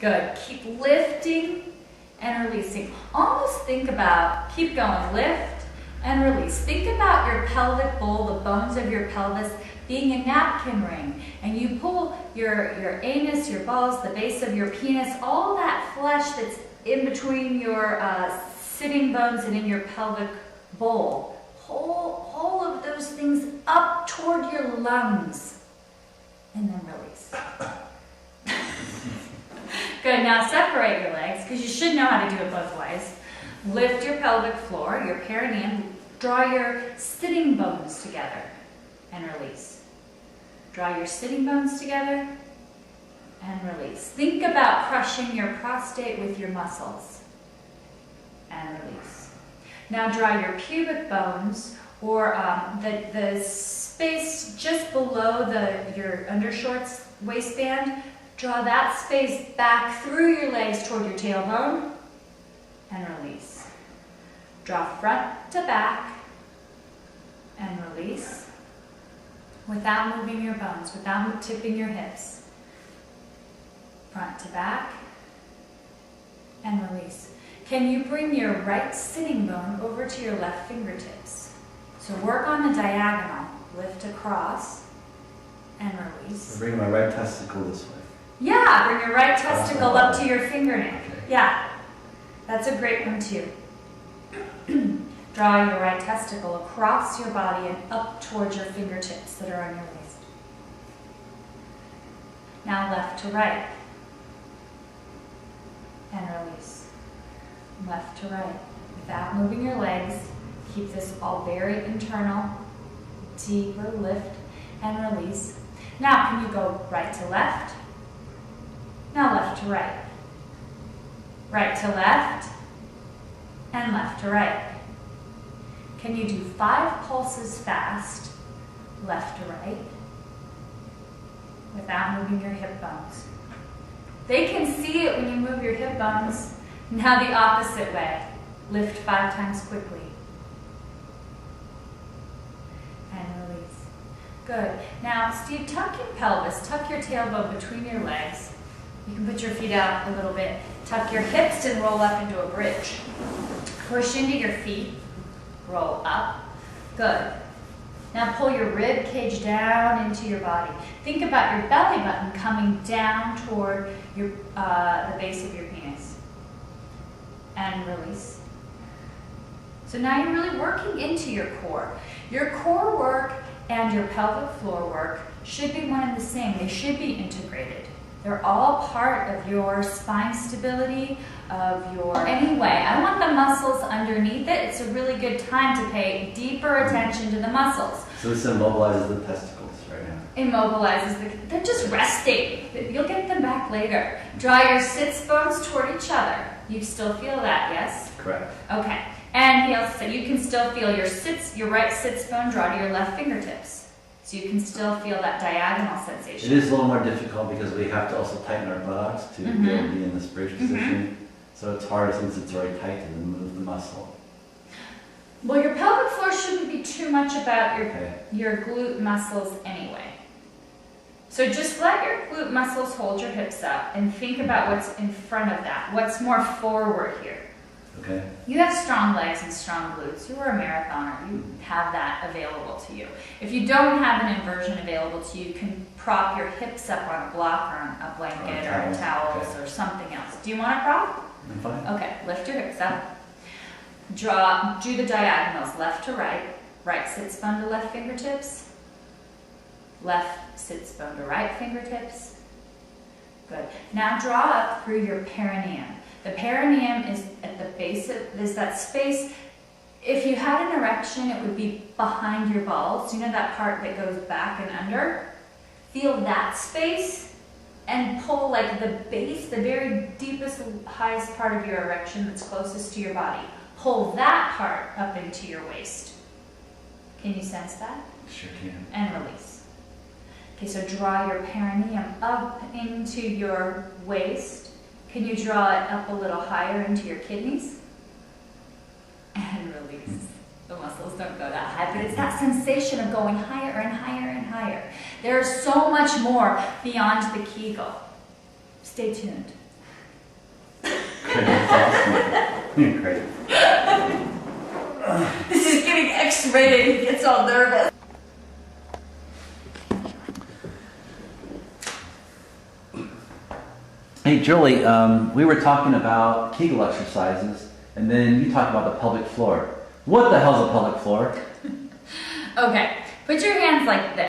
Good. Keep lifting and releasing. Almost think about, keep going, lift and release. Think about your pelvic bowl, the bones of your pelvis being a napkin ring. And you pull your anus, your balls, the base of your penis, all that flesh that's in between your sitting bones and in your pelvic bowl. Pull all of those things up toward your lungs and then release. Good, now separate your legs because you should know how to do it both ways. Lift your pelvic floor, your perineum, draw your sitting bones together and release. Draw your sitting bones together and release. Think about crushing your prostate with your muscles and release. Now draw your pubic bones or the space just below your undershorts waistband. Draw that space back through your legs toward your tailbone and release. Draw front to back and release without moving your bones, without tipping your hips. Front to back and release. Can you bring your right sitting bone over to your left fingertips? So work on the diagonal. Lift across and release. Bring my right testicle this way. Yeah, bring your right testicle up to your fingernail. Okay. Yeah, that's a great one too. Draw your right testicle across your body and up towards your fingertips that are on your waist. Now left to right. And release. Left to right. Without moving your legs, keep this all very internal. Deeper lift and release. Now can you go right to left? Now left to right. Right to left and left to right. Can you do 5 pulses fast, left to right, without moving your hip bones? They can see it when you move your hip bones. Now the opposite way. Lift 5 times quickly. And release. Good. Now, Steve, tuck your pelvis, tuck your tailbone between your legs. You can put your feet out a little bit. Tuck your hips and roll up into a bridge. Push into your feet. Roll up. Good. Now pull your rib cage down into your body. Think about your belly button coming down toward your the base of your penis. And release. So now you're really working into your core. Your core work and your pelvic floor work should be one and the same. They should be integrated. They're all part of your spine stability, of your... Anyway, I want the muscles underneath it. It's a really good time to pay deeper attention to the muscles. So this immobilizes the testicles right now. Immobilizes they're just resting. You'll get them back later. Draw your sits bones toward each other. You still feel that, yes? Correct. Okay. And heels, so you can still feel your right sits bone draw to your left fingertips. So you can still feel that diagonal sensation. It is a little more difficult because we have to also tighten our buttocks to be able to be in this bridge position. So it's hard since it's already tight to move the muscle. Well, your pelvic floor shouldn't be too much about your glute muscles anyway. So just let your glute muscles hold your hips up and think about what's in front of that. What's more forward here? Okay. You have strong legs and strong glutes. You are a marathoner. You have that available to you. If you don't have an inversion available to you, you can prop your hips up on a block or on a blanket or towels or something else. Do you want a prop? I'm fine. Okay, lift your hips up. Do the diagonals, left to right. Right sits bone to left fingertips. Left sits bone to right fingertips. Good. Now draw up through your perineum. The perineum is at the base of, there's that space. If you had an erection, it would be behind your balls. You know that part that goes back and under? Feel that space and pull like the base, the very deepest, highest part of your erection that's closest to your body. Pull that part up into your waist. Can you sense that? Sure can. And release. Okay, so draw your perineum up into your waist. Can you draw it up a little higher into your kidneys? And release. The muscles don't go that high, but it's that sensation of going higher and higher and higher. There's so much more beyond the Kegel. Stay tuned. Great. This is getting X-rated. He gets all nervous. Hey, Julie, we were talking about Kegel exercises, and then you talked about the pelvic floor. What the hell's a pelvic floor? Okay, put your hands like this.